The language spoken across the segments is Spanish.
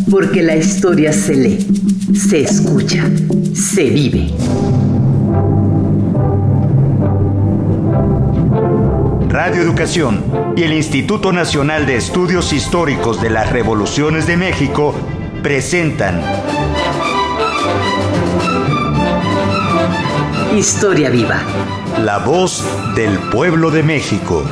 Porque la historia se lee, se escucha, se vive. Radio Educación y el Instituto Nacional de Estudios Históricos de las Revoluciones de México presentan Historia Viva. La voz del pueblo de México.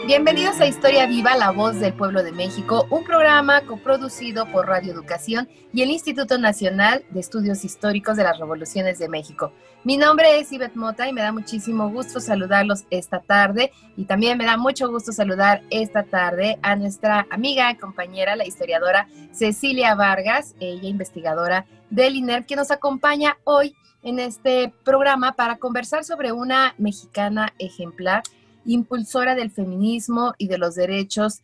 Bienvenidos a Historia Viva, la voz del pueblo de México, un programa coproducido por Radio Educación y el Instituto Nacional de Estudios Históricos de las Revoluciones de México. Mi nombre es Ivette Mota y me da muchísimo gusto saludarlos esta tarde, y también me da mucho gusto saludar esta tarde a nuestra amiga, compañera, la historiadora Cecilia Vargas, ella investigadora del INERM, que nos acompaña hoy en este programa para conversar sobre una mexicana ejemplar, impulsora del feminismo y de los derechos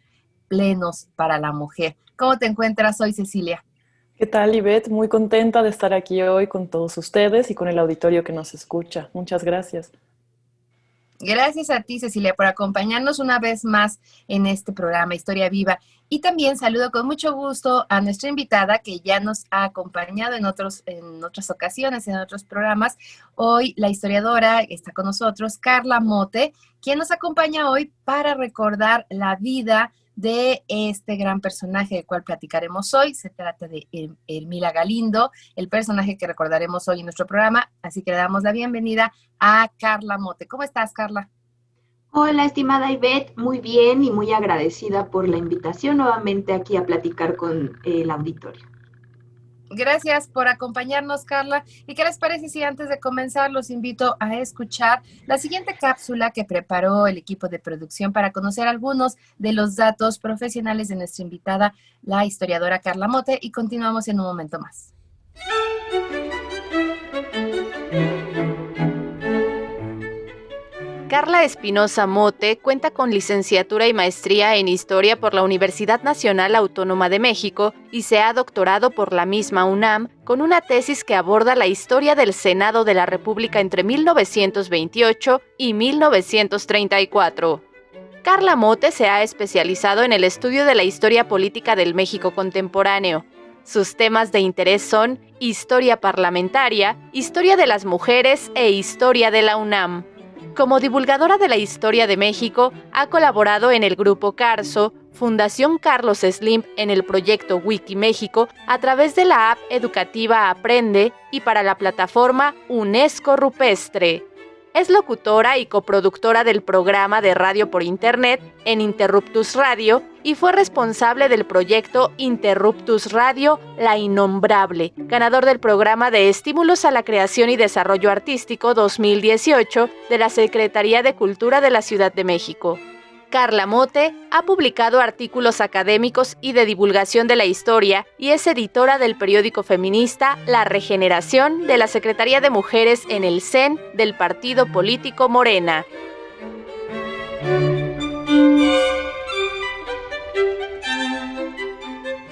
plenos para la mujer. ¿Cómo te encuentras hoy, Cecilia? ¿Qué tal, Ivette? Muy contenta de estar aquí hoy con todos ustedes y con el auditorio que nos escucha. Muchas gracias. Gracias a ti, Cecilia, por acompañarnos una vez más en este programa Historia Viva. Y también saludo con mucho gusto a nuestra invitada que ya nos ha acompañado en otras ocasiones, en otros programas. Hoy la historiadora está con nosotros, Carla Mote, quien nos acompaña hoy para recordar la vida de este gran personaje del cual platicaremos hoy. Se trata de Ermila Galindo, el personaje que recordaremos hoy en nuestro programa. Así que le damos la bienvenida a Carla Mote. ¿Cómo estás, Carla? Hola, estimada Ivette, muy bien y muy agradecida por la invitación nuevamente aquí a platicar con el auditorio. Gracias por acompañarnos, Carla. ¿Y qué les parece si antes de comenzar los invito a escuchar la siguiente cápsula que preparó el equipo de producción para conocer algunos de los datos profesionales de nuestra invitada, la historiadora Carla Mote, y continuamos en un momento más. Carla Espinosa Mote cuenta con licenciatura y maestría en Historia por la Universidad Nacional Autónoma de México y se ha doctorado por la misma UNAM con una tesis que aborda la historia del Senado de la República entre 1928 y 1934. Carla Mote se ha especializado en el estudio de la historia política del México contemporáneo. Sus temas de interés son historia parlamentaria, historia de las mujeres e historia de la UNAM. Como divulgadora de la historia de México, ha colaborado en el Grupo Carso, Fundación Carlos Slim en el proyecto Wikiméxico a través de la app educativa Aprende y para la plataforma UNESCO Rupestre. Es locutora y coproductora del programa de radio por internet en Interruptus Radio y fue responsable del proyecto Interruptus Radio La Innombrable, ganador del programa de Estímulos a la Creación y Desarrollo Artístico 2018 de la Secretaría de Cultura de la Ciudad de México. Carla Mote ha publicado artículos académicos y de divulgación de la historia y es editora del periódico feminista La Regeneración de la Secretaría de Mujeres en el CEN del Partido Político Morena.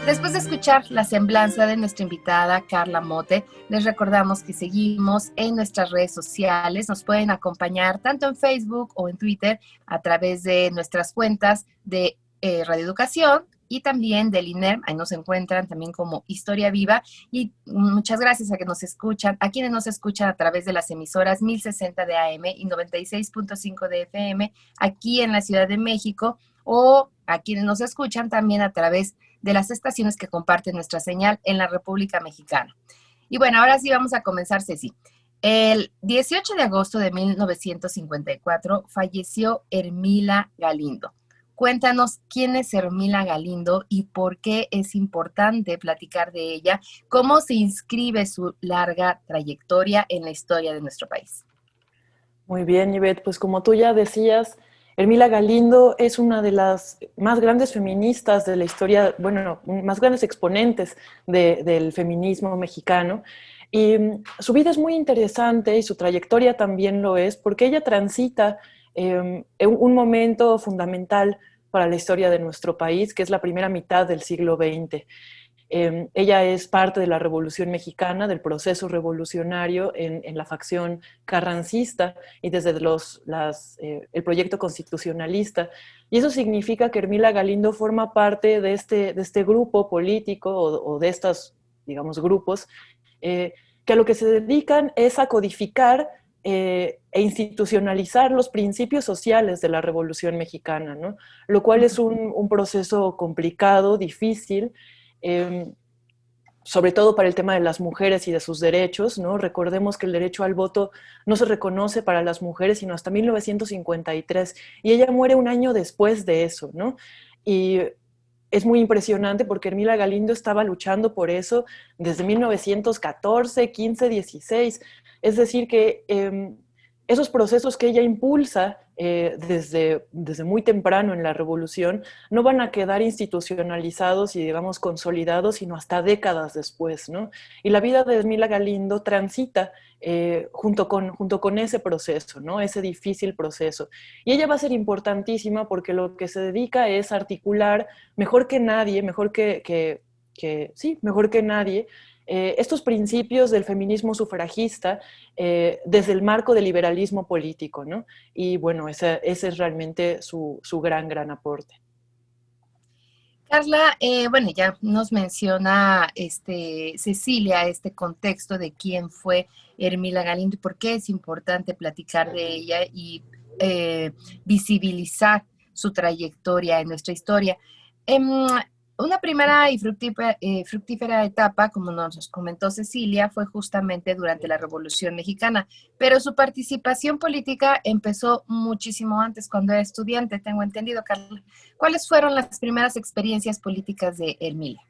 Después de escuchar la semblanza de nuestra invitada Carla Mote, les recordamos que seguimos en nuestras redes sociales. Nos pueden acompañar tanto en Facebook o en Twitter a través de nuestras cuentas de Radio Educación y también del INERM. Ahí nos encuentran también como Historia Viva. Y muchas gracias a quienes nos escuchan a través de las emisoras 1060 de AM y 96.5 de FM aquí en la Ciudad de México, o a quienes nos escuchan también a través de las estaciones que comparten nuestra señal en la República Mexicana. Y bueno, ahora sí vamos a comenzar, Ceci. El 18 de agosto de 1954 falleció Ermila Galindo. Cuéntanos quién es Ermila Galindo y por qué es importante platicar de ella, cómo se inscribe su larga trayectoria en la historia de nuestro país. Muy bien, Ivette, pues como tú ya decías, Ermila Galindo es una de las más grandes feministas de la historia, bueno, más grandes exponentes del feminismo mexicano. Y su vida es muy interesante y su trayectoria también lo es, porque ella transita un momento fundamental para la historia de nuestro país, que es la primera mitad del siglo XX. Ella es parte de la Revolución Mexicana, del proceso revolucionario en la facción carrancista y desde el proyecto constitucionalista. Y eso significa que Hermila Galindo forma parte de este grupo político o de estos, digamos, grupos que a lo que se dedican es a codificar e institucionalizar los principios sociales de la Revolución Mexicana, ¿no? Lo cual es un proceso complicado, difícil, sobre todo para el tema de las mujeres y de sus derechos, ¿no? Recordemos que el derecho al voto no se reconoce para las mujeres sino hasta 1953, y ella muere un año después de eso, ¿no? Y es muy impresionante porque Hermila Galindo estaba luchando por eso desde 1914, 15, 16. Es decir, que esos procesos que ella impulsa desde muy temprano en la Revolución no van a quedar institucionalizados y, digamos, consolidados, sino hasta décadas después, ¿no? Y la vida de Hermila Galindo transita junto con ese proceso, ¿no? Ese difícil proceso. Y ella va a ser importantísima porque lo que se dedica es articular mejor que nadie, mejor que nadie, estos principios del feminismo sufragista desde el marco del liberalismo político, ¿no? Y bueno, ese es realmente su gran aporte. Carla, bueno, ya nos menciona Cecilia este contexto de quién fue Hermila Galindo y por qué es importante platicar de ella y visibilizar su trayectoria en nuestra historia. Una primera y fructífera etapa, como nos comentó Cecilia, fue justamente durante la Revolución Mexicana, pero su participación política empezó muchísimo antes, cuando era estudiante, tengo entendido, Carla. ¿Cuáles fueron las primeras experiencias políticas de Hermila?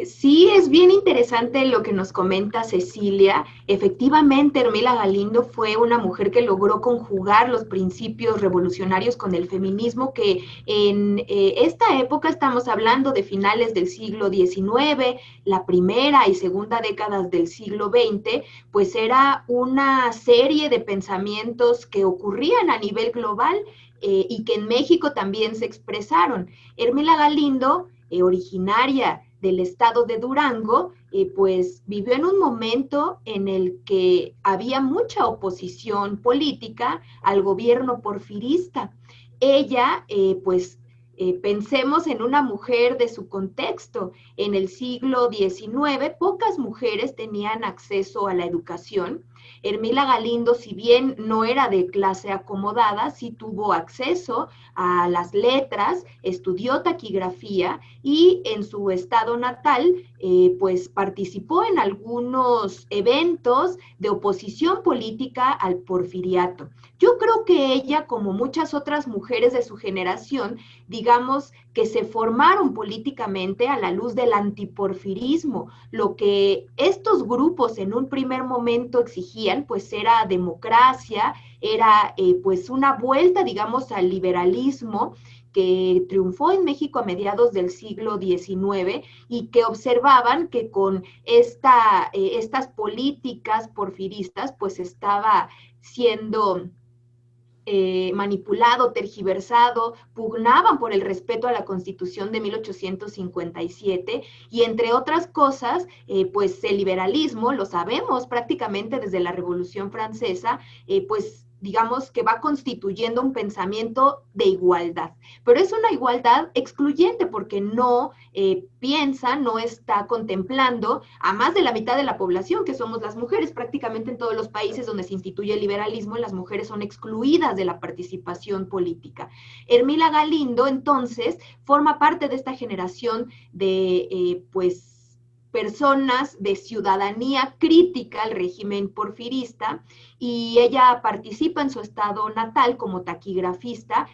Sí, es bien interesante lo que nos comenta Cecilia. Efectivamente, Hermila Galindo fue una mujer que logró conjugar los principios revolucionarios con el feminismo, que en esta época, estamos hablando de finales del siglo XIX, la primera y segunda décadas del siglo XX, pues era una serie de pensamientos que ocurrían a nivel global y que en México también se expresaron. Hermila Galindo, originaria del estado de Durango, pues vivió en un momento en el que había mucha oposición política al gobierno porfirista. Ella, pensemos en una mujer de su contexto. En el siglo XIX, pocas mujeres tenían acceso a la educación. Hermila Galindo, si bien no era de clase acomodada, sí tuvo acceso a las letras, estudió taquigrafía y en su estado natal, pues participó en algunos eventos de oposición política al porfiriato. Yo creo que ella, como muchas otras mujeres de su generación, digamos que se formaron políticamente a la luz del antiporfirismo. Lo que estos grupos en un primer momento exigían, pues era democracia, era pues una vuelta, digamos, al liberalismo que triunfó en México a mediados del siglo XIX y que observaban que con estas políticas porfiristas, pues estaba siendo manipulado, tergiversado, pugnaban por el respeto a la Constitución de 1857 y entre otras cosas, pues el liberalismo, lo sabemos prácticamente desde la Revolución Francesa, pues digamos que va constituyendo un pensamiento de igualdad, pero es una igualdad excluyente porque no piensa, no está contemplando a más de la mitad de la población, que somos las mujeres. Prácticamente en todos los países donde se instituye el liberalismo, las mujeres son excluidas de la participación política. Hermila Galindo, entonces, forma parte de esta generación de, personas de ciudadanía crítica al régimen porfirista, y ella participa en su estado natal como taquigrafista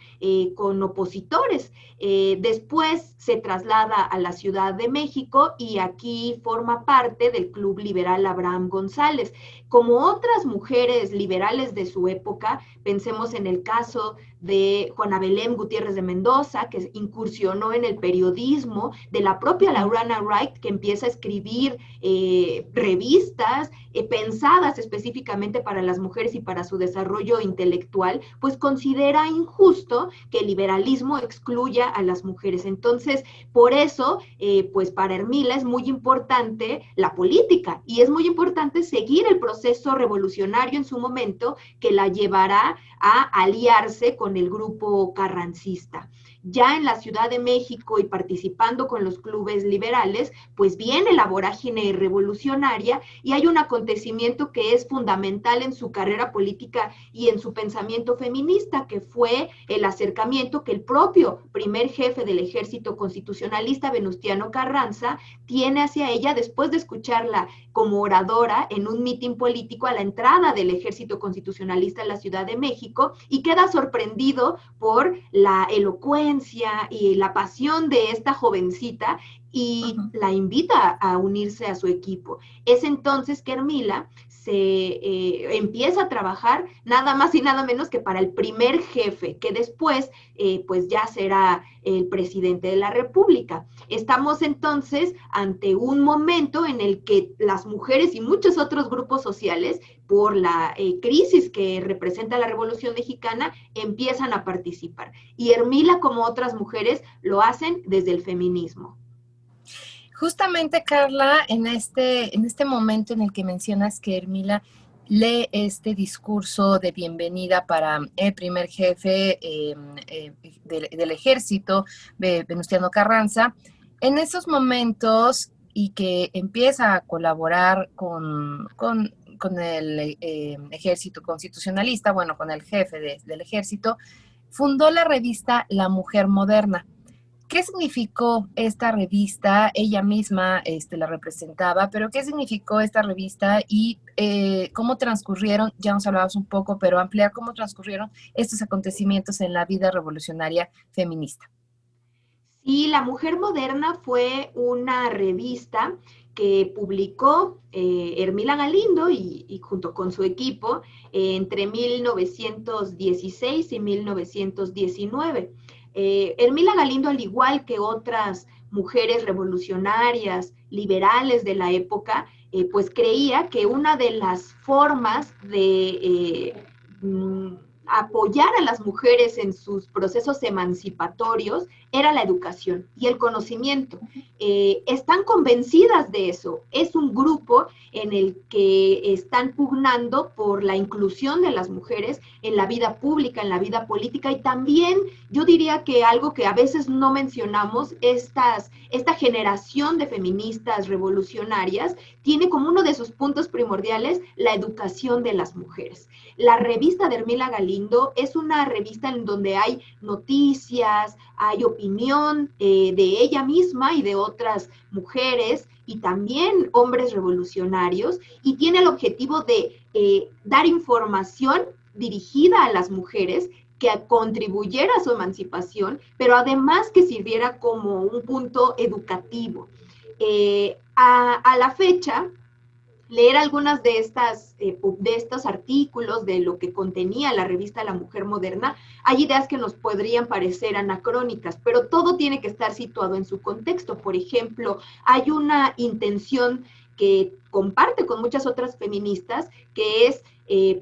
con opositores. Después se traslada a la Ciudad de México y aquí forma parte del Club Liberal Abraham González. Como otras mujeres liberales de su época, pensemos en el caso de Juana Belén Gutiérrez de Mendoza, que incursionó en el periodismo, de la propia Laurana Wright, que empieza a escribir revistas pensadas específicamente para las mujeres y para su desarrollo intelectual, pues considera injusto que el liberalismo excluya a las mujeres. Entonces, por eso, pues para Hermila es muy importante la política y es muy importante seguir el proceso revolucionario en su momento que la llevará a aliarse con el grupo carrancista. Ya en la Ciudad de México y participando con los clubes liberales, pues viene la vorágine revolucionaria y hay un acontecimiento que es fundamental en su carrera política y en su pensamiento feminista, que fue el acercamiento que el propio primer jefe del Ejército Constitucionalista, Venustiano Carranza, tiene hacia ella después de escucharla como oradora en un mitin político a la entrada del Ejército Constitucionalista en la Ciudad de México, y queda sorprendido por la elocuencia y la pasión de esta jovencita y la invita a unirse a su equipo. Es entonces que Hermila se empieza a trabajar nada más y nada menos que para el primer jefe, que después pues ya será el presidente de la República. Estamos entonces ante un momento en el que las mujeres y muchos otros grupos sociales, por la crisis que representa la Revolución Mexicana, empiezan a participar. Y Hermila, como otras mujeres, lo hacen desde el feminismo. Justamente, Carla, en este momento en el que mencionas que Hermila lee este discurso de bienvenida para el primer jefe del ejército, Venustiano Carranza, en esos momentos y que empieza a colaborar con el ejército constitucionalista, bueno, con el jefe del ejército, fundó la revista La Mujer Moderna. ¿Qué significó esta revista? Ella misma la representaba, pero ¿qué significó esta revista y cómo transcurrieron? Ya nos hablabas un poco, pero ampliar cómo transcurrieron estos acontecimientos en la vida revolucionaria feminista. Sí, La Mujer Moderna fue una revista que publicó Hermila Galindo y junto con su equipo entre 1916 y 1919. Hermila Galindo, al igual que otras mujeres revolucionarias, liberales de la época, pues creía que una de las formas de apoyar a las mujeres en sus procesos emancipatorios era la educación y el conocimiento. Están convencidas de eso. Es un grupo en el que están pugnando por la inclusión de las mujeres en la vida pública, en la vida política, y también yo diría que algo que a veces no mencionamos, esta generación de feministas revolucionarias tiene como uno de sus puntos primordiales la educación de las mujeres. La revista de Hermila Galindo es una revista en donde hay noticias, hay opinión de ella misma y de otras mujeres y también hombres revolucionarios, y tiene el objetivo de dar información dirigida a las mujeres que contribuyera a su emancipación, pero además que sirviera como un punto educativo. A la fecha, leer algunas de estos artículos de lo que contenía la revista La Mujer Moderna, hay ideas que nos podrían parecer anacrónicas, pero todo tiene que estar situado en su contexto. Por ejemplo, hay una intención que comparte con muchas otras feministas, que es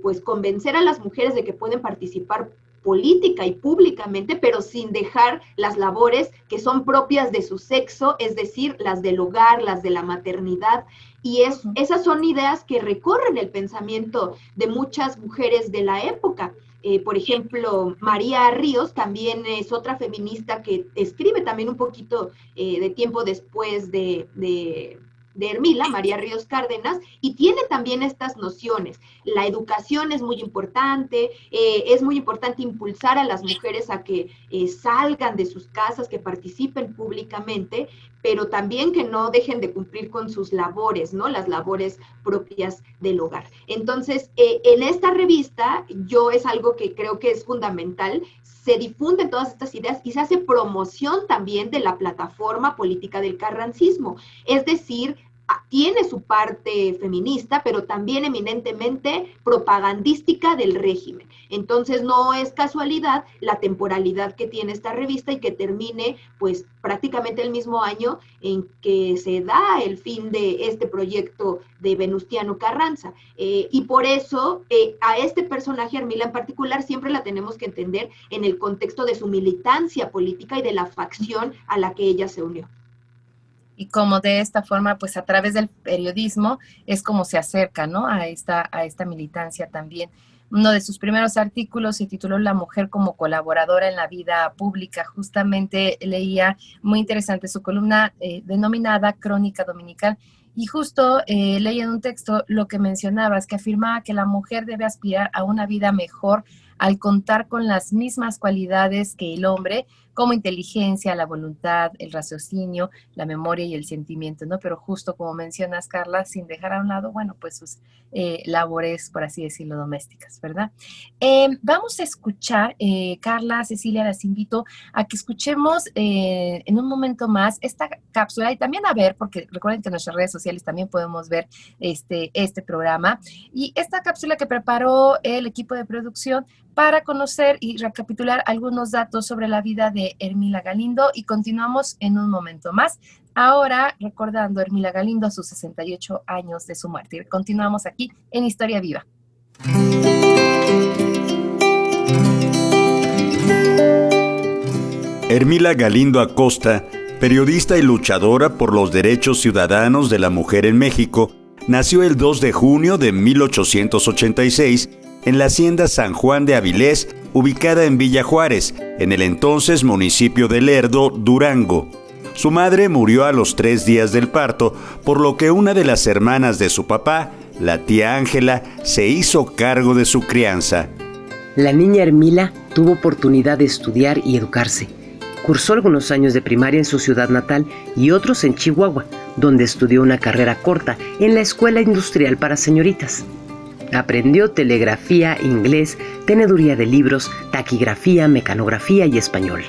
pues convencer a las mujeres de que pueden participar política y públicamente, pero sin dejar las labores que son propias de su sexo, es decir, las del hogar, las de la maternidad. Y esas son ideas que recorren el pensamiento de muchas mujeres de la época. Por ejemplo, María Ríos también es otra feminista que escribe también un poquito de tiempo después de Hermila, María Ríos Cárdenas, y tiene también estas nociones. La educación es muy importante impulsar a las mujeres a que salgan de sus casas, que participen públicamente, pero también que no dejen de cumplir con sus labores, ¿no? Las labores propias del hogar. Entonces, en esta revista, es algo que creo que es fundamental, se difunden todas estas ideas y se hace promoción también de la plataforma política del carrancismo, es decir, tiene su parte feminista, pero también eminentemente propagandística del régimen. Entonces no es casualidad la temporalidad que tiene esta revista y que termine pues prácticamente el mismo año en que se da el fin de este proyecto de Venustiano Carranza. Y por eso a este personaje, Armila en particular, siempre la tenemos que entender en el contexto de su militancia política y de la facción a la que ella se unió. Y como de esta forma, pues a través del periodismo es como se acerca, ¿no?, a esta militancia también. Uno de sus primeros artículos se tituló La mujer como colaboradora en la vida pública. Justamente leía, muy interesante, su columna denominada Crónica Dominical. Y justo leía en un texto lo que mencionabas, que afirmaba que la mujer debe aspirar a una vida mejor al contar con las mismas cualidades que el hombre, como inteligencia, la voluntad, el raciocinio, la memoria y el sentimiento, ¿no? Pero justo como mencionas, Carla, sin dejar a un lado, bueno, pues sus labores, por así decirlo, domésticas, ¿verdad? Vamos a escuchar, Carla, Cecilia, las invito a que escuchemos en un momento más esta cápsula y también a ver, porque recuerden que en nuestras redes sociales también podemos ver este programa, y esta cápsula que preparó el equipo de producción para conocer y recapitular algunos datos sobre la vida de Hermila Galindo, y continuamos en un momento más. Ahora recordando a Hermila Galindo a sus 68 años de su muerte. Continuamos aquí en Historia Viva. Hermila Galindo Acosta, periodista y luchadora por los derechos ciudadanos de la mujer en México, nació el 2 de junio de 1886 en la hacienda San Juan de Avilés, ubicada en Villa Juárez, en el entonces municipio de Lerdo, Durango. Su madre murió a los 3 días del parto, por lo que una de las hermanas de su papá, la tía Ángela, se hizo cargo de su crianza. La niña Hermila tuvo oportunidad de estudiar y educarse. Cursó algunos años de primaria en su ciudad natal y otros en Chihuahua, donde estudió una carrera corta en la Escuela Industrial para Señoritas. Aprendió telegrafía, inglés, teneduría de libros, taquigrafía, mecanografía y español.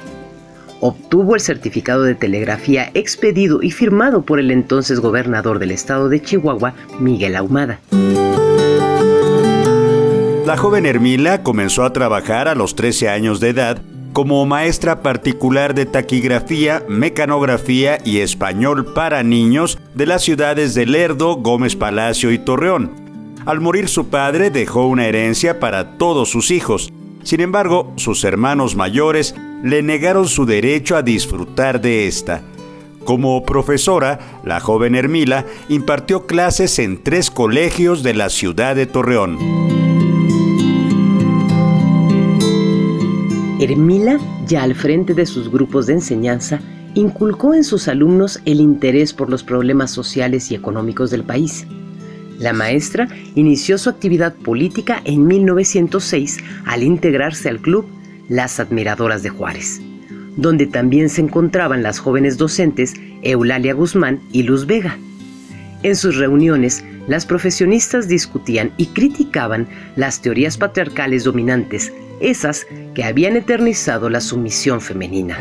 Obtuvo el certificado de telegrafía expedido y firmado por el entonces gobernador del estado de Chihuahua, Miguel Ahumada. La joven Hermila comenzó a trabajar a los 13 años de edad como maestra particular de taquigrafía, mecanografía y español para niños de las ciudades de Lerdo, Gómez Palacio y Torreón. Al morir su padre dejó una herencia para todos sus hijos. Sin embargo, sus hermanos mayores le negaron su derecho a disfrutar de esta. Como profesora, la joven Hermila impartió clases en 3 colegios de la ciudad de Torreón. Hermila, ya al frente de sus grupos de enseñanza, inculcó en sus alumnos el interés por los problemas sociales y económicos del país. La maestra inició su actividad política en 1906 al integrarse al club Las Admiradoras de Juárez, donde también se encontraban las jóvenes docentes Eulalia Guzmán y Luz Vega. En sus reuniones, las profesionistas discutían y criticaban las teorías patriarcales dominantes, esas que habían eternizado la sumisión femenina.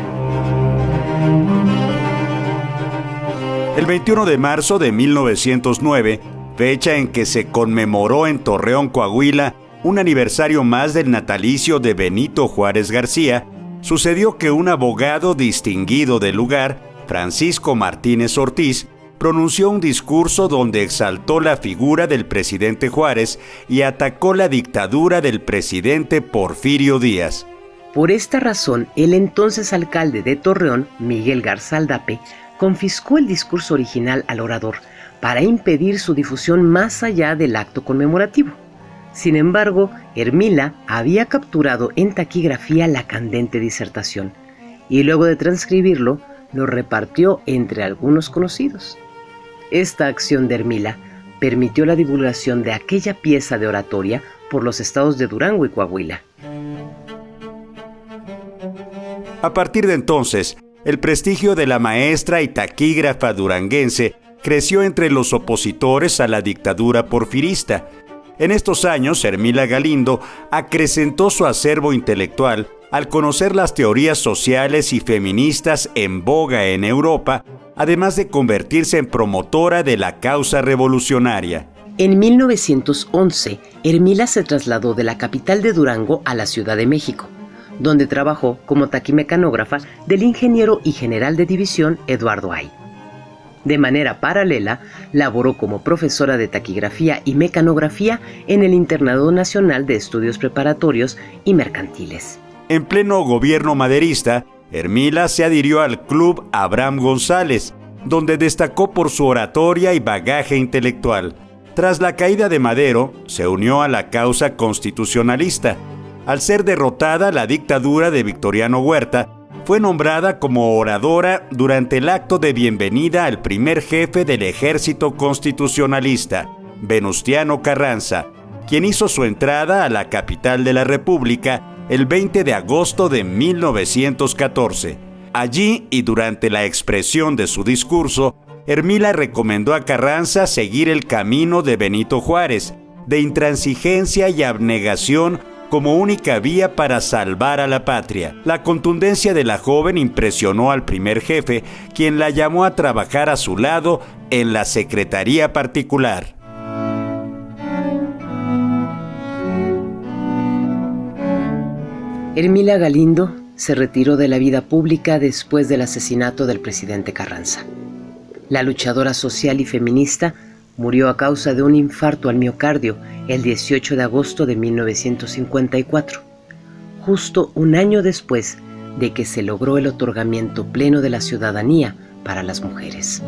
El 21 de marzo de 1909, fecha en que se conmemoró en Torreón, Coahuila, un aniversario más del natalicio de Benito Juárez García, sucedió que un abogado distinguido del lugar, Francisco Martínez Ortiz, pronunció un discurso donde exaltó la figura del presidente Juárez y atacó la dictadura del presidente Porfirio Díaz. Por esta razón, el entonces alcalde de Torreón, Miguel Garza Aldape, confiscó el discurso original al orador para impedir su difusión más allá del acto conmemorativo. Sin embargo, Hermila había capturado en taquigrafía la candente disertación y luego de transcribirlo, lo repartió entre algunos conocidos. Esta acción de Hermila permitió la divulgación de aquella pieza de oratoria por los estados de Durango y Coahuila. A partir de entonces, el prestigio de la maestra y taquígrafa duranguense creció entre los opositores a la dictadura porfirista. En estos años, Hermila Galindo acrecentó su acervo intelectual al conocer las teorías sociales y feministas en boga en Europa además de convertirse en promotora de la causa revolucionaria. En 1911, Hermila se trasladó de la capital de Durango a la Ciudad de México, donde trabajó como taquimecanógrafa del ingeniero y general de división Eduardo Ay. De manera paralela, laboró como profesora de taquigrafía y mecanografía en el Internado Nacional de Estudios Preparatorios y Mercantiles. En pleno gobierno maderista, Hermila se adhirió al Club Abraham González, donde destacó por su oratoria y bagaje intelectual. Tras la caída de Madero, se unió a la causa constitucionalista. Al ser derrotada la dictadura de Victoriano Huerta, fue nombrada como oradora durante el acto de bienvenida al primer jefe del ejército constitucionalista, Venustiano Carranza, quien hizo su entrada a la capital de la República el 20 de agosto de 1914. Allí y durante la expresión de su discurso, Hermila recomendó a Carranza seguir el camino de Benito Juárez, de intransigencia y abnegación como única vía para salvar a la patria. La contundencia de la joven impresionó al primer jefe, quien la llamó a trabajar a su lado en la Secretaría Particular. Hermila Galindo se retiró de la vida pública después del asesinato del presidente Carranza. La luchadora social y feminista murió a causa de un infarto al miocardio el 18 de agosto de 1954, justo un año después de que se logró el otorgamiento pleno de la ciudadanía para las mujeres.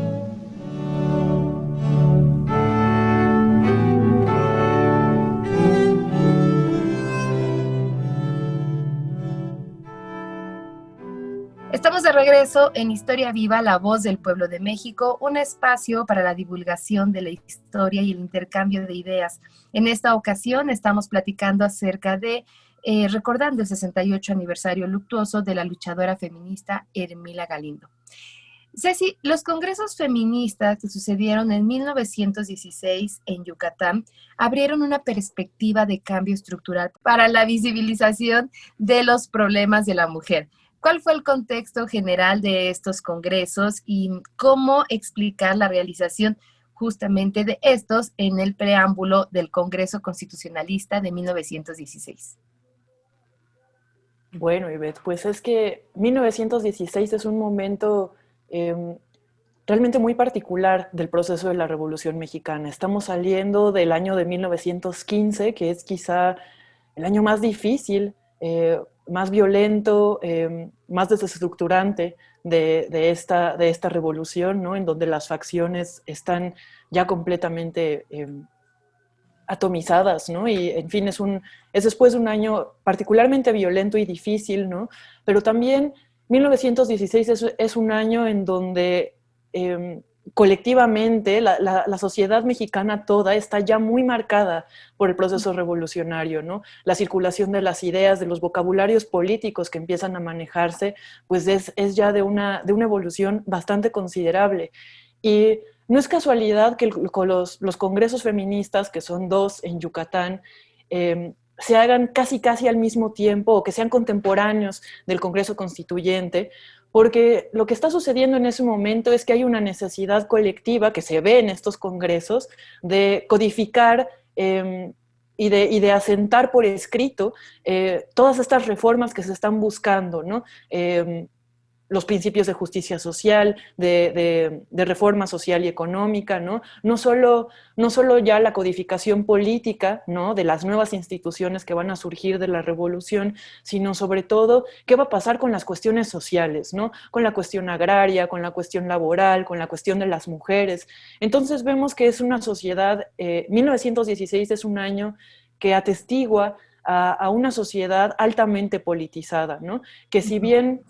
Estamos de regreso en Historia Viva, la voz del pueblo de México, un espacio para la divulgación de la historia y el intercambio de ideas. En esta ocasión estamos platicando acerca de, recordando el 68 aniversario luctuoso de la luchadora feminista Hermila Galindo. Ceci, los congresos feministas que sucedieron en 1916 en Yucatán abrieron una perspectiva de cambio estructural para la visibilización de los problemas de la mujer. ¿Cuál fue el contexto general de estos congresos y cómo explicar la realización justamente de estos en el preámbulo del Congreso Constitucionalista de 1916? Bueno, Ivette, pues es que 1916 es un momento realmente muy particular del proceso de la Revolución Mexicana. Estamos saliendo del año de 1915, que es quizá el año más difícil, más violento, más desestructurante de esta revolución, ¿no? En donde las facciones están ya completamente atomizadas, ¿no? Y en fin, es después un año particularmente violento y difícil, ¿no? Pero también 1916 es un año en donde colectivamente la sociedad mexicana toda está ya muy marcada por el proceso revolucionario, ¿no? La circulación de las ideas, de los vocabularios políticos que empiezan a manejarse, pues es ya de una evolución bastante considerable. Y no es casualidad que los congresos feministas, que son 2 en Yucatán, se hagan casi al mismo tiempo o que sean contemporáneos del Congreso Constituyente, porque lo que está sucediendo en ese momento es que hay una necesidad colectiva que se ve en estos congresos de codificar y de asentar por escrito todas estas reformas que se están buscando, ¿no? Los principios de justicia social, de reforma social y económica, ¿no? No solo ya la codificación política, ¿no? De las nuevas instituciones que van a surgir de la revolución, sino sobre todo qué va a pasar con las cuestiones sociales, ¿no? Con la cuestión agraria, con la cuestión laboral, con la cuestión de las mujeres. Entonces vemos que es una sociedad, 1916 es un año que atestigua a una sociedad altamente politizada, ¿no? Que si bien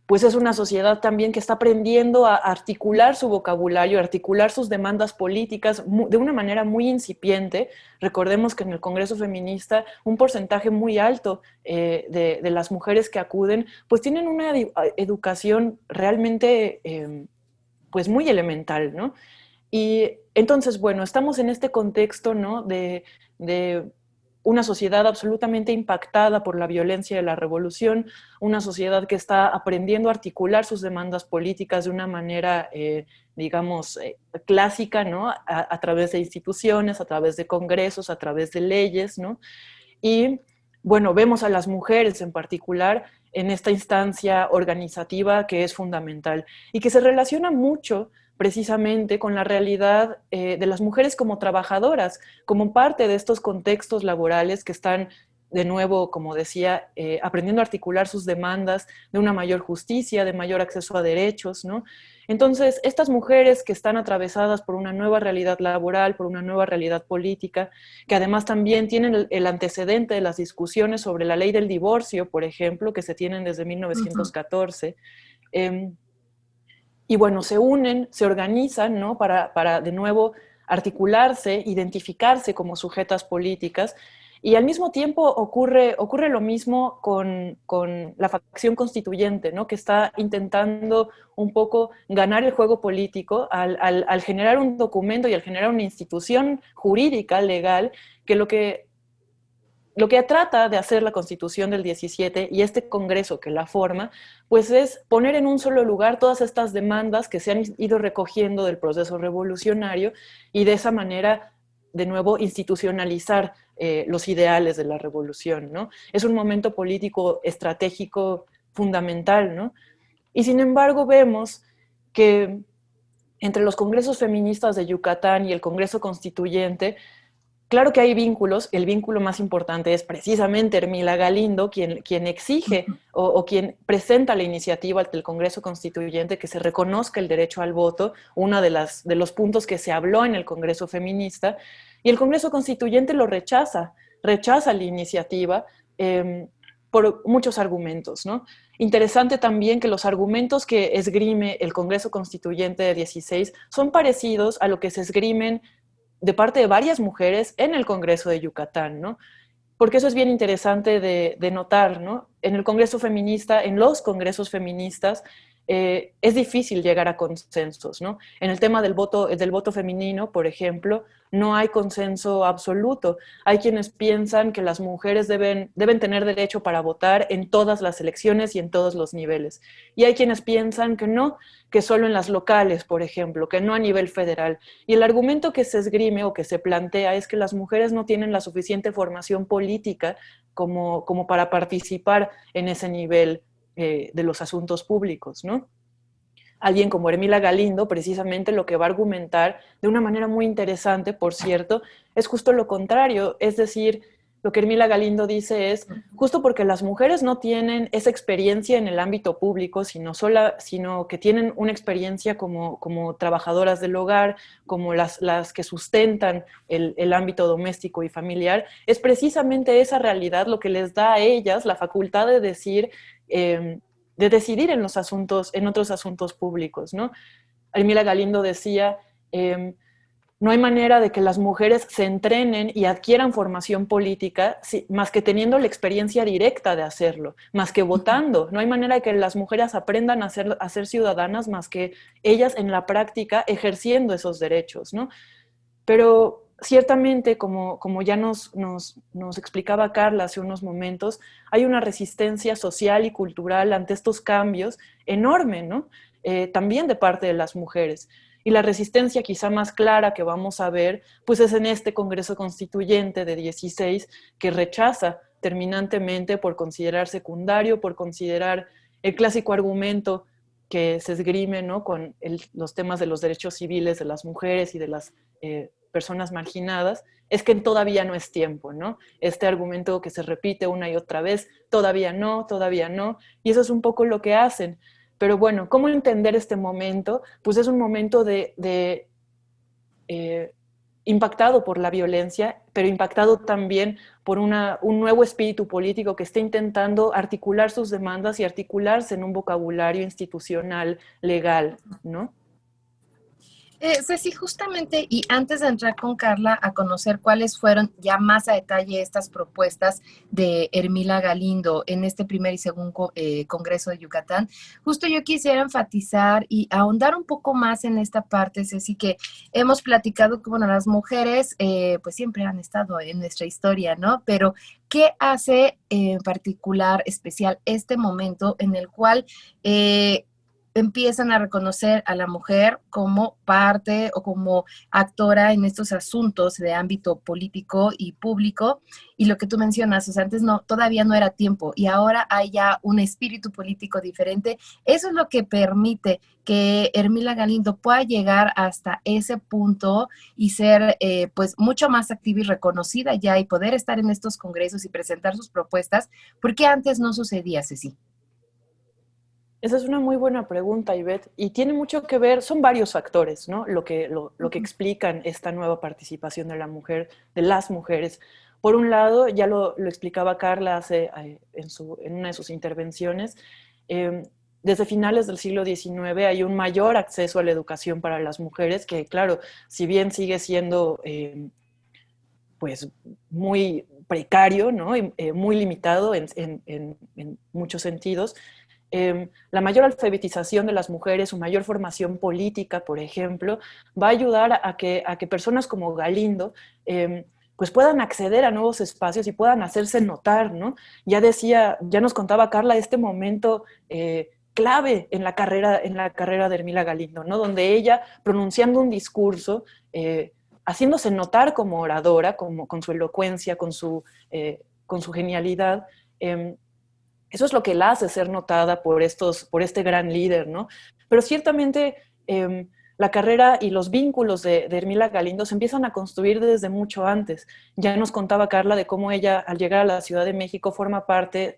pues es una sociedad también que está aprendiendo a articular su vocabulario, a articular sus demandas políticas de una manera muy incipiente. Recordemos que en el Congreso Feminista un porcentaje muy alto de las mujeres que acuden pues tienen una educación realmente pues muy elemental, ¿no? Y entonces, bueno, estamos en este contexto, ¿no? de una sociedad absolutamente impactada por la violencia de la revolución, una sociedad que está aprendiendo a articular sus demandas políticas de una manera, digamos, clásica, ¿no? A través de instituciones, a través de congresos, a través de leyes, ¿no? Y, bueno, vemos a las mujeres en particular en esta instancia organizativa que es fundamental y que se relaciona mucho precisamente con la realidad de las mujeres como trabajadoras, como parte de estos contextos laborales que están, de nuevo, como decía, aprendiendo a articular sus demandas de una mayor justicia, de mayor acceso a derechos, ¿no? Entonces, estas mujeres que están atravesadas por una nueva realidad laboral, por una nueva realidad política, que además también tienen el antecedente de las discusiones sobre la ley del divorcio, por ejemplo, que se tienen desde 1914, y bueno, se unen, se organizan, ¿no? Para de nuevo articularse, identificarse como sujetas políticas, y al mismo tiempo ocurre lo mismo con la facción constituyente, ¿no? Que está intentando un poco ganar el juego político al generar un documento y al generar una institución jurídica, legal, que lo que trata de hacer la Constitución del 17 y este Congreso que la forma, pues es poner en un solo lugar todas estas demandas que se han ido recogiendo del proceso revolucionario y de esa manera, de nuevo, institucionalizar los ideales de la revolución, ¿no? Es un momento político estratégico fundamental, ¿no? Y sin embargo vemos que entre los congresos feministas de Yucatán y el Congreso Constituyente, claro que hay vínculos, el vínculo más importante es precisamente Ermila Galindo, quien exige o quien presenta la iniciativa del Congreso Constituyente que se reconozca el derecho al voto, uno de los puntos que se habló en el Congreso Feminista, y el Congreso Constituyente lo rechaza la iniciativa por muchos argumentos, ¿no? Interesante también que los argumentos que esgrime el Congreso Constituyente de 16 son parecidos a lo que se esgrimen de parte de varias mujeres en el Congreso de Yucatán, ¿no? Porque eso es bien interesante de notar, ¿no? En el Congreso feminista, en los congresos feministas, es difícil llegar a consensos, ¿no? En el tema del voto femenino, por ejemplo, no hay consenso absoluto. Hay quienes piensan que las mujeres deben tener derecho para votar en todas las elecciones y en todos los niveles. Y hay quienes piensan que no, que solo en las locales, por ejemplo, que no a nivel federal. Y el argumento que se esgrime o que se plantea es que las mujeres no tienen la suficiente formación política como para participar en ese nivel de los asuntos públicos, ¿no? Alguien como Ermila Galindo precisamente lo que va a argumentar de una manera muy interesante, por cierto, es justo lo contrario, es decir, lo que Ermila Galindo dice es, justo porque las mujeres no tienen esa experiencia en el ámbito público, sino que tienen una experiencia como trabajadoras del hogar, como las que sustentan el ámbito doméstico y familiar, es precisamente esa realidad lo que les da a ellas la facultad de decidir en otros asuntos públicos, ¿no? Ermila Galindo decía, no hay manera de que las mujeres se entrenen y adquieran formación política más que teniendo la experiencia directa de hacerlo, más que votando. No hay manera de que las mujeres aprendan a ser ciudadanas más que ellas en la práctica ejerciendo esos derechos, ¿no? Pero ciertamente, como ya nos explicaba Carla hace unos momentos, hay una resistencia social y cultural ante estos cambios enorme, ¿no? También de parte de las mujeres. Y la resistencia quizá más clara que vamos a ver, pues es en este Congreso Constituyente de 16, que rechaza terminantemente por considerar secundario, por considerar el clásico argumento que se esgrime, ¿no? Con los temas de los derechos civiles de las mujeres y de las personas marginadas, es que todavía no es tiempo, ¿no? Este argumento que se repite una y otra vez, todavía no, y eso es un poco lo que hacen. Pero bueno, ¿cómo entender este momento? Pues es un momento impactado por la violencia, pero impactado también por un nuevo espíritu político que está intentando articular sus demandas y articularse en un vocabulario institucional, legal, ¿no? Ceci, justamente, y antes de entrar con Carla a conocer cuáles fueron ya más a detalle estas propuestas de Hermila Galindo en este primer y segundo Congreso de Yucatán, justo yo quisiera enfatizar y ahondar un poco más en esta parte, Ceci, que hemos platicado que, bueno, las mujeres pues siempre han estado en nuestra historia, ¿no? Pero, ¿qué hace en particular especial este momento en el cual empiezan a reconocer a la mujer como parte o como actora en estos asuntos de ámbito político y público? Y lo que tú mencionas, o sea, antes no, todavía no era tiempo y ahora hay ya un espíritu político diferente. Eso es lo que permite que Hermila Galindo pueda llegar hasta ese punto y ser pues mucho más activa y reconocida ya y poder estar en estos congresos y presentar sus propuestas, porque antes no sucedía, Ceci. Esa es una muy buena pregunta, Ivette, y tiene mucho que ver, son varios factores, ¿no? Lo que explican esta nueva participación de la mujer, de las mujeres. Por un lado, ya lo explicaba Carla en una de sus intervenciones, desde finales del siglo XIX hay un mayor acceso a la educación para las mujeres, que claro, si bien sigue siendo pues muy precario, ¿no? Muy limitado en muchos sentidos, la mayor alfabetización de las mujeres, su mayor formación política, por ejemplo, va a ayudar a que personas como Galindo pues puedan acceder a nuevos espacios y puedan hacerse notar, ¿no? Ya nos contaba Carla este momento clave en la carrera de Hermila Galindo, ¿no? Donde ella, pronunciando un discurso, haciéndose notar como oradora, con su elocuencia, con su genialidad, eso es lo que la hace ser notada por este gran líder, ¿no? Pero ciertamente la carrera y los vínculos de Hermila Galindo se empiezan a construir desde mucho antes. Ya nos contaba Carla de cómo ella, al llegar a la Ciudad de México,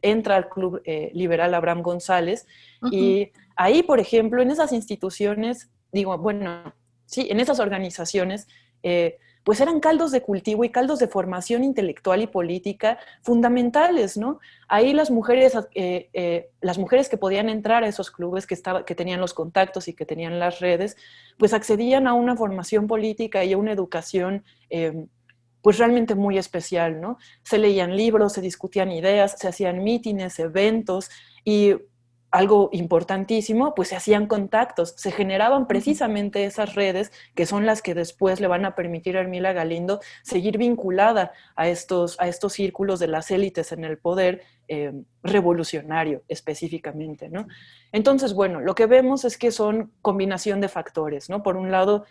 entra al Club Liberal Abraham González, y ahí, por ejemplo, en esas instituciones, en esas organizaciones, pues eran caldos de cultivo y caldos de formación intelectual y política fundamentales, ¿no? Ahí las mujeres que podían entrar a esos clubes, que tenían los contactos y que tenían las redes, pues accedían a una formación política y a una educación pues realmente muy especial, ¿no? Se leían libros, se discutían ideas, se hacían mítines, eventos, y algo importantísimo, pues se hacían contactos, se generaban precisamente esas redes que son las que después le van a permitir a Hermila Galindo seguir vinculada a estos círculos de las élites en el poder revolucionario específicamente, ¿no? Entonces, bueno, lo que vemos es que son combinación de factores, ¿no? Por un lado,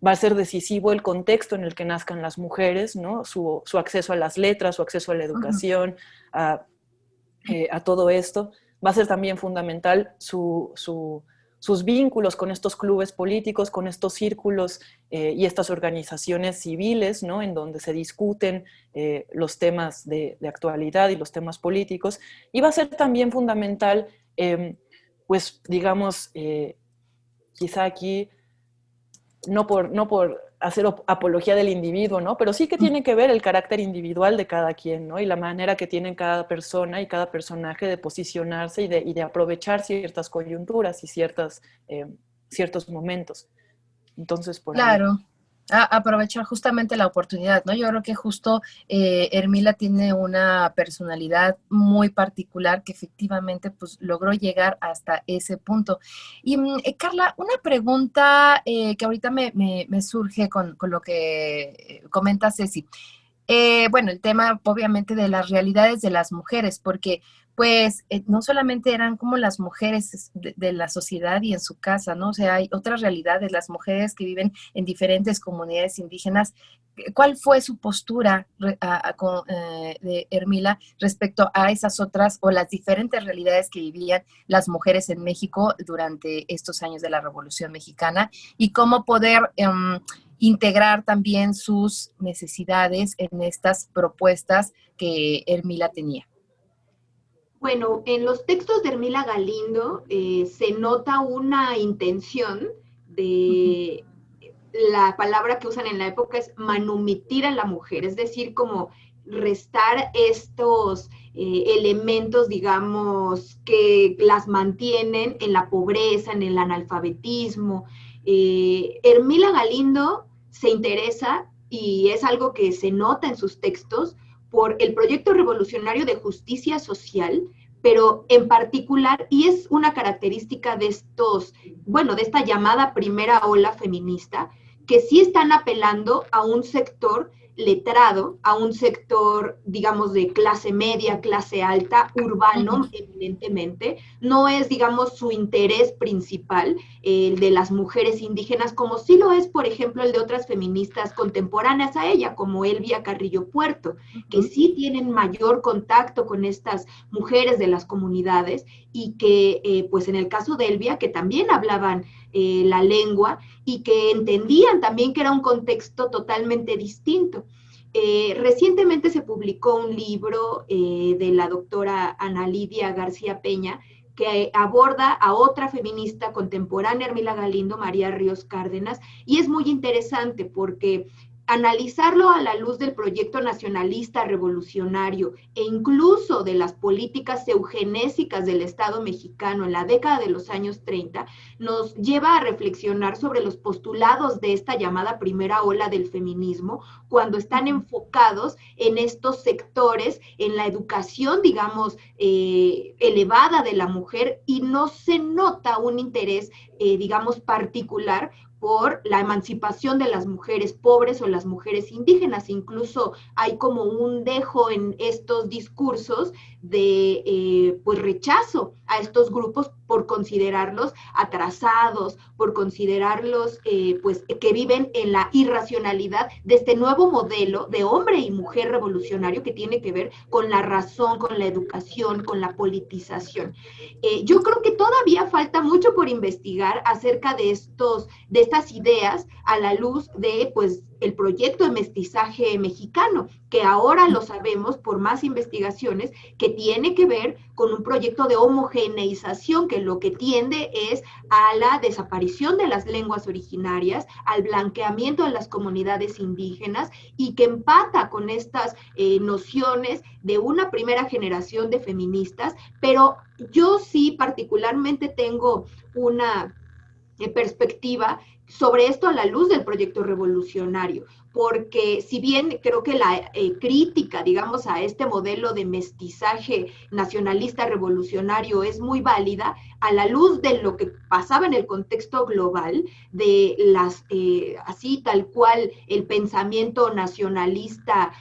va a ser decisivo el contexto en el que nazcan las mujeres, ¿no? Su acceso a las letras, su acceso a la educación, a todo esto. Va a ser también fundamental sus vínculos con estos clubes políticos, con estos círculos y estas organizaciones civiles, ¿no? En donde se discuten los temas de actualidad y los temas políticos. Y va a ser también fundamental, pues digamos, quizá aquí, no por hacer apología del individuo, ¿no? Pero sí que tiene que ver el carácter individual de cada quien, ¿no? Y la manera que tiene cada persona y cada personaje de posicionarse y de aprovechar ciertas coyunturas y ciertos momentos. Entonces, por ahí. Claro, aprovechar justamente la oportunidad, ¿no? Yo creo que justo Hermila tiene una personalidad muy particular que efectivamente pues logró llegar hasta ese punto. Y Carla, una pregunta que ahorita me surge con lo que comenta Ceci. Bueno, el tema obviamente de las realidades de las mujeres, porque pues no solamente eran como las mujeres de la sociedad y en su casa, ¿no? O sea, hay otras realidades, las mujeres que viven en diferentes comunidades indígenas. ¿Cuál fue su postura de Hermila respecto a esas otras o las diferentes realidades que vivían las mujeres en México durante estos años de la Revolución Mexicana? Y cómo poder integrar también sus necesidades en estas propuestas que Hermila tenía. Bueno, en los textos de Hermila Galindo se nota una intención de, la palabra que usan en la época es manumitir a la mujer, es decir, como restar estos elementos, digamos, que las mantienen en la pobreza, en el analfabetismo, Hermila Galindo se interesa, y es algo que se nota en sus textos, por el proyecto revolucionario de justicia social, pero en particular, y es una característica de de esta llamada primera ola feminista, que sí están apelando a un sector letrado, a un sector, digamos, de clase media, clase alta, urbano, evidentemente. No es, digamos, su interés principal el de las mujeres indígenas, como sí lo es, por ejemplo, el de otras feministas contemporáneas a ella, como Elvia Carrillo Puerto, que sí tienen mayor contacto con estas mujeres de las comunidades y que, pues en el caso de Elvia, que también hablaban la lengua y que entendían también que era un contexto totalmente distinto. Recientemente se publicó un libro de la doctora Ana Lidia García Peña, que aborda a otra feminista contemporánea, Hermila Galindo, María Ríos Cárdenas, y es muy interesante porque analizarlo a la luz del proyecto nacionalista revolucionario e incluso de las políticas eugenésicas del Estado mexicano en la década de los años 30, nos lleva a reflexionar sobre los postulados de esta llamada primera ola del feminismo, cuando están enfocados en estos sectores, en la educación, digamos, elevada de la mujer, y no se nota un interés, digamos, particular por la emancipación de las mujeres pobres o las mujeres indígenas. Incluso hay como un dejo en estos discursos de pues rechazo a estos grupos por considerarlos atrasados, por considerarlos pues que viven en la irracionalidad de este nuevo modelo de hombre y mujer revolucionario que tiene que ver con la razón, con la educación, con la politización. Yo creo que todavía falta mucho por investigar acerca de estas ideas a la luz de pues el proyecto de mestizaje mexicano, que ahora lo sabemos por más investigaciones, que tiene que ver con un proyecto de homogeneización que lo que tiende es a la desaparición de las lenguas originarias, al blanqueamiento de las comunidades indígenas, y que empata con estas nociones de una primera generación de feministas. Pero yo sí particularmente tengo una perspectiva sobre esto a la luz del proyecto revolucionario, porque si bien creo que la crítica, digamos, a este modelo de mestizaje nacionalista revolucionario es muy válida, a la luz de lo que pasaba en el contexto global, de las, así tal cual, el pensamiento nacionalista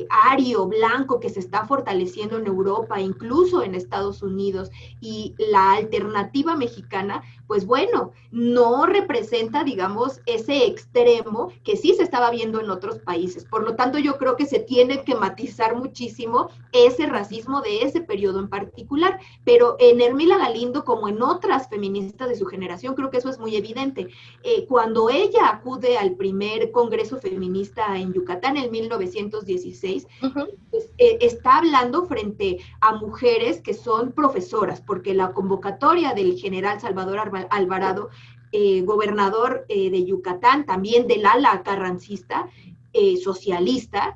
ario, blanco, que se está fortaleciendo en Europa, incluso en Estados Unidos, y la alternativa mexicana, pues bueno, no representa, digamos, ese extremo que sí se estaba viendo en otros países. Por lo tanto, yo creo que se tiene que matizar muchísimo ese racismo de ese periodo en particular. Pero en Hermila Galindo, como en otras feministas de su generación, creo que eso es muy evidente. Cuando ella acude al primer Congreso Feminista en Yucatán en 1916, pues, está hablando frente a mujeres que son profesoras, porque la convocatoria del general Salvador Alvarado, gobernador de Yucatán, también del ala carrancista, socialista,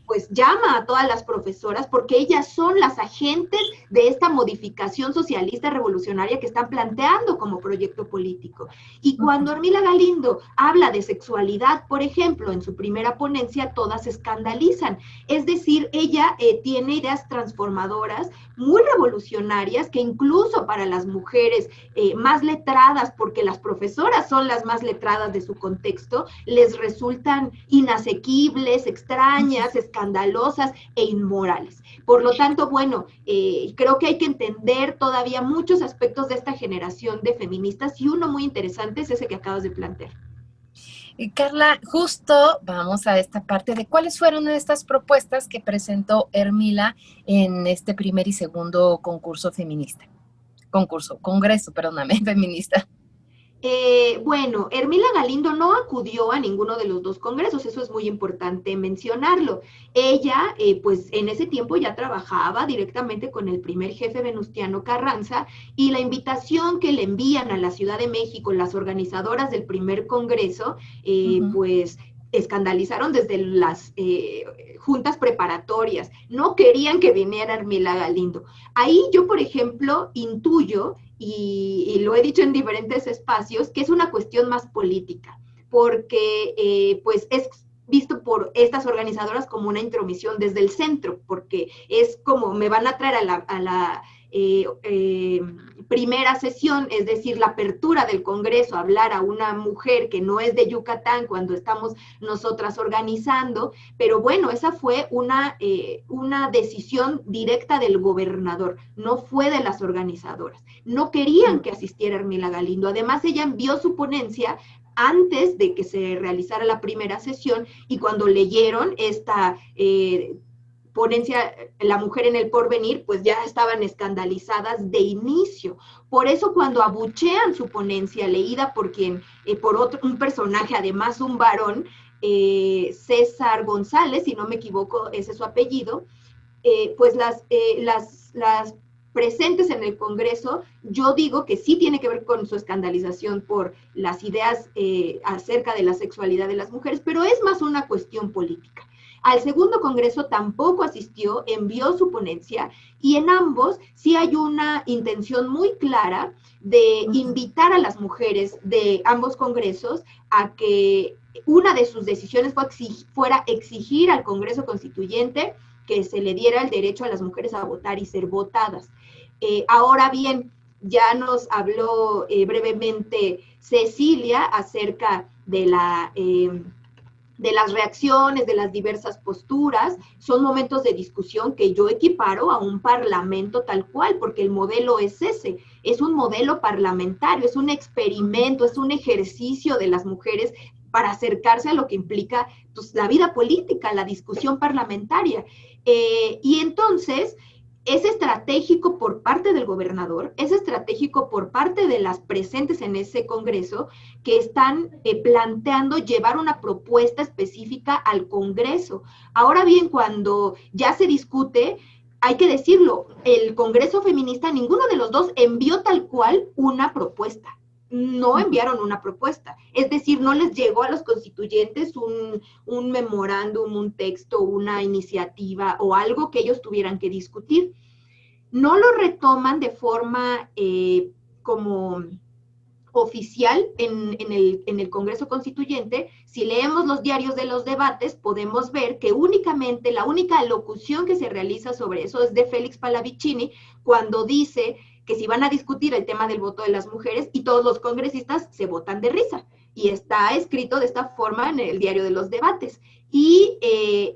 pues llama a todas las profesoras porque ellas son las agentes de esta modificación socialista revolucionaria que están planteando como proyecto político. Y cuando Hermila Galindo habla de sexualidad, por ejemplo, en su primera ponencia, todas se escandalizan. Es decir, ella tiene ideas transformadoras, muy revolucionarias, que incluso para las mujeres más letradas, porque las profesoras son las más letradas de su contexto, les resultan inasequibles, extrañas, escandalosas e inmorales. Por lo tanto, bueno, creo que hay que entender todavía muchos aspectos de esta generación de feministas, y uno muy interesante es ese que acabas de plantear. Carla, justo vamos a esta parte de cuáles fueron estas propuestas que presentó Hermila en este primer y segundo congreso feminista, feminista. Bueno, Hermila Galindo no acudió a ninguno de los dos congresos, eso es muy importante mencionarlo. Ella, pues en ese tiempo ya trabajaba directamente con el primer jefe Venustiano Carranza, y la invitación que le envían a la Ciudad de México las organizadoras del primer congreso, pues escandalizaron desde las juntas preparatorias, no querían que viniera Hermila Galindo. Ahí yo, por ejemplo, intuyo, y lo he dicho en diferentes espacios, que es una cuestión más política, porque pues es visto por estas organizadoras como una intromisión desde el centro, porque es como me van a traer a la primera sesión, es decir, la apertura del Congreso, hablar a una mujer que no es de Yucatán cuando estamos nosotras organizando, pero bueno, esa fue una decisión directa del gobernador, no fue de las organizadoras. No querían que asistiera Hermila Galindo, además ella envió su ponencia antes de que se realizara la primera sesión, y cuando leyeron esta ponencia, La mujer en el porvenir, pues ya estaban escandalizadas de inicio. Por eso cuando abuchean su ponencia leída por quien, un personaje, además un varón, César González, si no me equivoco, ese es su apellido, pues las presentes en el Congreso, yo digo que sí tiene que ver con su escandalización por las ideas acerca de la sexualidad de las mujeres, pero es más una cuestión política. Al segundo Congreso tampoco asistió, envió su ponencia, y en ambos sí hay una intención muy clara de invitar a las mujeres de ambos congresos a que una de sus decisiones fuera exigir al Congreso Constituyente que se le diera el derecho a las mujeres a votar y ser votadas. Ahora bien, ya nos habló brevemente Cecilia acerca de las reacciones, de las diversas posturas. Son momentos de discusión que yo equiparo a un parlamento tal cual, porque el modelo es ese, es un modelo parlamentario, es un experimento, es un ejercicio de las mujeres para acercarse a lo que implica pues, la vida política, la discusión parlamentaria. Y entonces es estratégico por parte del gobernador, es estratégico por parte de las presentes en ese Congreso que están planteando llevar una propuesta específica al Congreso. Ahora bien, cuando ya se discute, hay que decirlo, el Congreso Feminista, ninguno de los dos envió tal cual una propuesta. No enviaron una propuesta, es decir, no les llegó a los constituyentes un memorándum, un texto, una iniciativa o algo que ellos tuvieran que discutir. No lo retoman de forma como oficial en el Congreso Constituyente. Si leemos los diarios de los debates, podemos ver que únicamente la única locución que se realiza sobre eso es de Félix Pallavicini, cuando dice que si van a discutir el tema del voto de las mujeres, y todos los congresistas se botan de risa. Y está escrito de esta forma en el diario de los debates. Y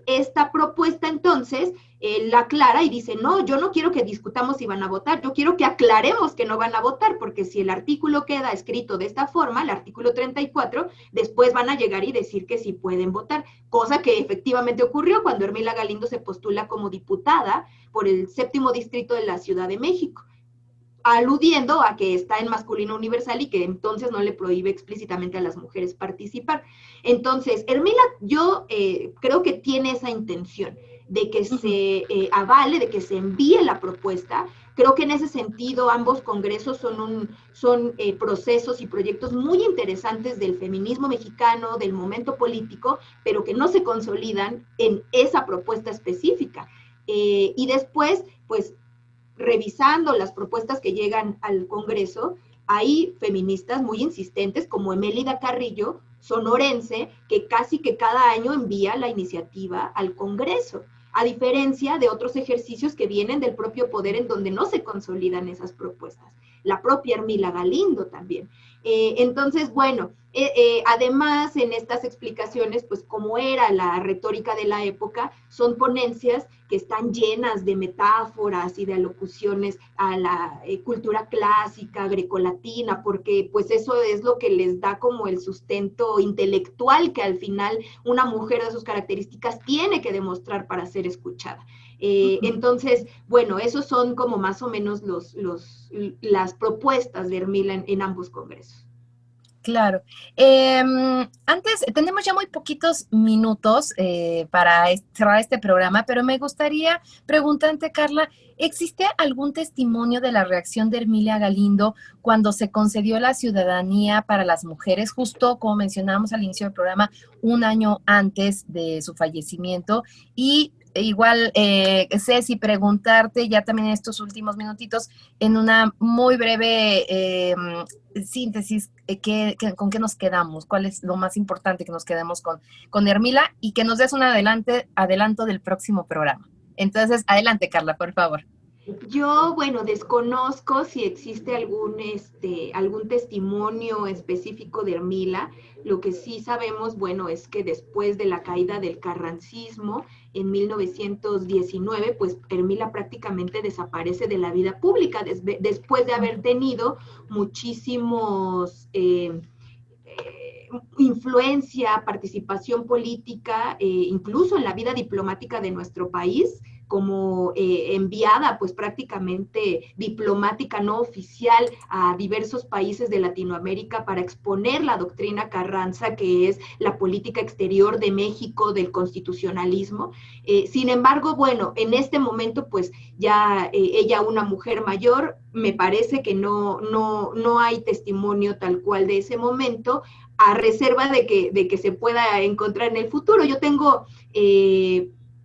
esta propuesta entonces la aclara y dice, no, yo no quiero que discutamos si van a votar, yo quiero que aclaremos que no van a votar, porque si el artículo queda escrito de esta forma, el artículo 34, después van a llegar y decir que sí pueden votar, cosa que efectivamente ocurrió cuando Hermila Galindo se postula como diputada por el 7º distrito de la Ciudad de México, aludiendo a que está en masculino universal y que entonces no le prohíbe explícitamente a las mujeres participar. Entonces, Hermila, yo creo que tiene esa intención de que se avale, de que se envíe la propuesta. Creo que en ese sentido ambos congresos son procesos y proyectos muy interesantes del feminismo mexicano, del momento político, pero que no se consolidan en esa propuesta específica. Y después, pues, revisando las propuestas que llegan al Congreso, hay feministas muy insistentes como Emélida Carrillo, sonorense, que casi que cada año envía la iniciativa al Congreso, a diferencia de otros ejercicios que vienen del propio poder en donde no se consolidan esas propuestas. La propia Hermila Galindo también. Entonces, bueno, además en estas explicaciones, pues como era la retórica de la época, son ponencias que están llenas de metáforas y de alocuciones a la cultura clásica, grecolatina, porque pues eso es lo que les da como el sustento intelectual que al final una mujer de sus características tiene que demostrar para ser escuchada. Entonces, bueno, esos son como más o menos las propuestas de Hermila en ambos congresos. Claro. Antes, tenemos ya muy poquitos minutos para cerrar este programa, pero me gustaría preguntarte, Carla, ¿existe algún testimonio de la reacción de Hermilia Galindo cuando se concedió la ciudadanía para las mujeres, justo como mencionábamos al inicio del programa, un año antes de su fallecimiento? Y igual, Ceci, preguntarte ya también en estos últimos minutitos, en una muy breve síntesis, ¿con qué nos quedamos? ¿Cuál es lo más importante que nos quedemos con Hermila? Y que nos des un adelanto del próximo programa. Entonces, adelante, Carla, por favor. Yo, bueno, desconozco si existe algún testimonio específico de Hermila. Lo que sí sabemos, bueno, es que después de la caída del carrancismo en 1919, pues Hermila prácticamente desaparece de la vida pública después de haber tenido muchísimos influencia, participación política, incluso en la vida diplomática de nuestro país, como enviada pues prácticamente diplomática no oficial a diversos países de Latinoamérica para exponer la doctrina Carranza, que es la política exterior de México, del constitucionalismo. Sin embargo, bueno, en este momento pues ya ella, una mujer mayor, me parece que no hay testimonio tal cual de ese momento, a reserva de que se pueda encontrar en el futuro. Yo tengo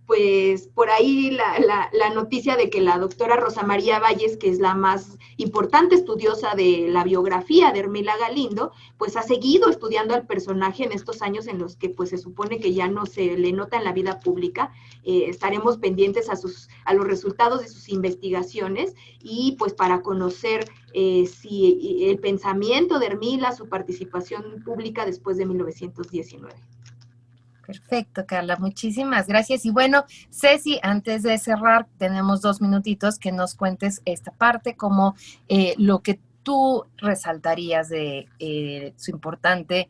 pues por ahí la noticia de que la doctora Rosa María Valles, que es la más importante estudiosa de la biografía de Hermila Galindo, pues ha seguido estudiando al personaje en estos años en los que pues se supone que ya no se le nota en la vida pública. Estaremos pendientes a los resultados de sus investigaciones y pues para conocer si el pensamiento de Hermila, su participación pública después de 1919. Perfecto, Carla, muchísimas gracias. Y bueno, Ceci, antes de cerrar, tenemos 2 minutitos que nos cuentes esta parte, como lo que tú resaltarías de su importante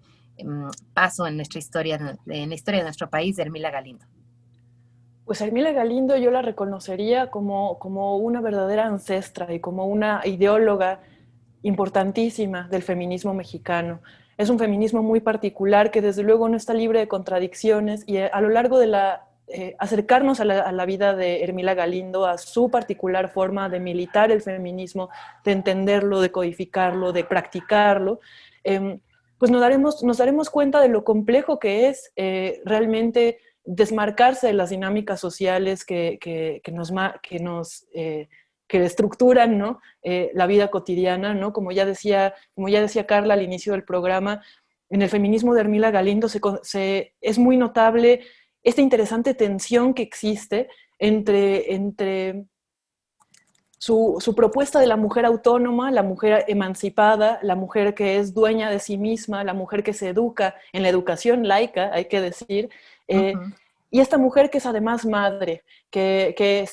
paso en nuestra historia, en la historia de nuestro país, de Hermila Galindo. Pues Hermila Galindo yo la reconocería como una verdadera ancestra y como una ideóloga importantísima del feminismo mexicano. Es un feminismo muy particular que desde luego no está libre de contradicciones y a lo largo de acercarnos a la vida de Hermila Galindo, a su particular forma de militar el feminismo, de entenderlo, de codificarlo, de practicarlo, pues nos daremos cuenta de lo complejo que es realmente desmarcarse de las dinámicas sociales que estructuran, ¿no? La vida cotidiana, ¿no? Como ya decía Carla al inicio del programa, en el feminismo de Hermila Galindo es muy notable esta interesante tensión que existe entre su propuesta de la mujer autónoma, la mujer emancipada, la mujer que es dueña de sí misma, la mujer que se educa en la educación laica, hay que decir, y esta mujer que es además madre, que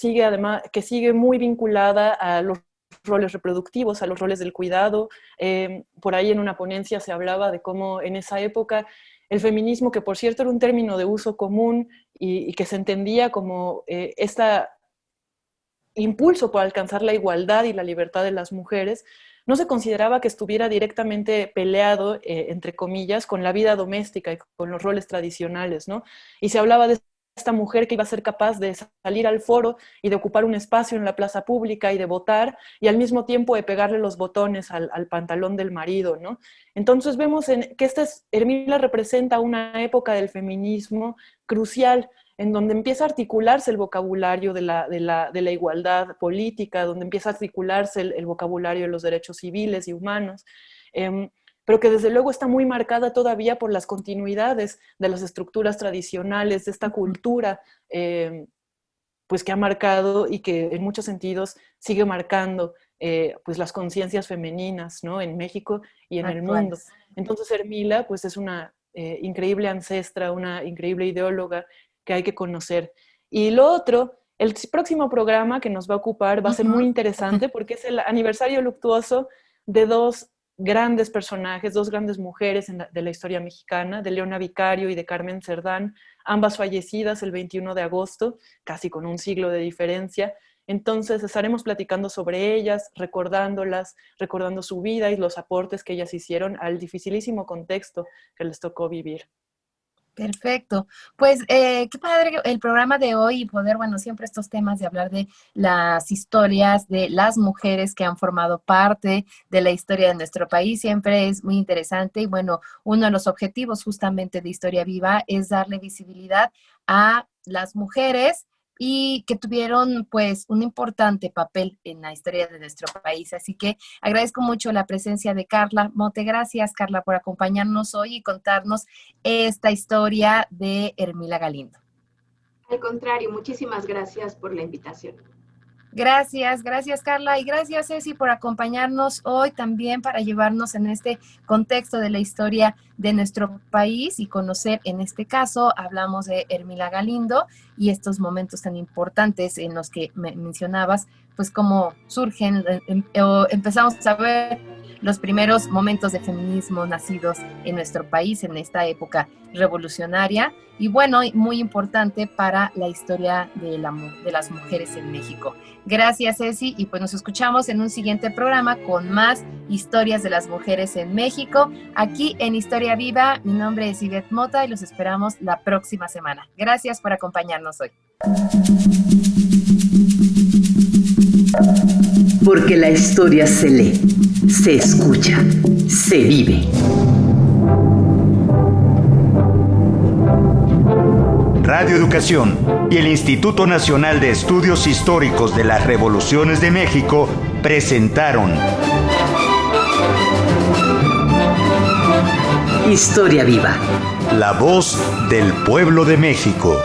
sigue muy vinculada a los roles reproductivos, a los roles del cuidado. Por ahí en una ponencia se hablaba de cómo en esa época el feminismo, que por cierto era un término de uso común y que se entendía como este impulso por alcanzar la igualdad y la libertad de las mujeres, no se consideraba que estuviera directamente peleado, entre comillas, con la vida doméstica y con los roles tradicionales, ¿no? Y se hablaba de esta mujer que iba a ser capaz de salir al foro y de ocupar un espacio en la plaza pública y de votar, y al mismo tiempo de pegarle los botones al pantalón del marido, ¿no? Entonces vemos que Hermila representa una época del feminismo crucial, en donde empieza a articularse el vocabulario de la igualdad política, donde empieza a articularse el vocabulario de los derechos civiles y humanos, pero que desde luego está muy marcada todavía por las continuidades de las estructuras tradicionales, de esta cultura pues que ha marcado y que en muchos sentidos sigue marcando pues las conciencias femeninas, ¿no? En México y en el mundo. Entonces Hermila pues es una increíble ancestra, una increíble ideóloga que hay que conocer. Y lo otro, el próximo programa que nos va a ocupar va a ser muy interesante porque es el aniversario luctuoso de dos grandes personajes, dos grandes mujeres de la historia mexicana, de Leona Vicario y de Carmen Cerdán, ambas fallecidas el 21 de agosto, casi con un siglo de diferencia. Entonces estaremos platicando sobre ellas, recordándolas, recordando su vida y los aportes que ellas hicieron al dificilísimo contexto que les tocó vivir. Perfecto. Pues qué padre el programa de hoy y poder, bueno, siempre estos temas de hablar de las historias de las mujeres que han formado parte de la historia de nuestro país, siempre es muy interesante y bueno, uno de los objetivos justamente de Historia Viva es darle visibilidad a las mujeres y que tuvieron pues un importante papel en la historia de nuestro país. Así que agradezco mucho la presencia de Carla Mote. Gracias, Carla, por acompañarnos hoy y contarnos esta historia de Ermila Galindo. Al contrario, muchísimas gracias por la invitación. Gracias Carla y gracias Ceci por acompañarnos hoy también para llevarnos en este contexto de la historia de nuestro país y conocer, en este caso, hablamos de Ermila Galindo y estos momentos tan importantes en los que mencionabas, pues cómo surgen, empezamos a ver los primeros momentos de feminismo nacidos en nuestro país en esta época revolucionaria y bueno, muy importante para la historia de las mujeres en México. Gracias, Ceci, y pues nos escuchamos en un siguiente programa con más historias de las mujeres en México, aquí en Historia Viva. Mi nombre es Ivette Mota y los esperamos la próxima semana. Gracias por acompañarnos hoy. Porque la historia se lee, se escucha, se vive. Radio Educación y el Instituto Nacional de Estudios Históricos de las Revoluciones de México presentaron Historia Viva. La voz del pueblo de México.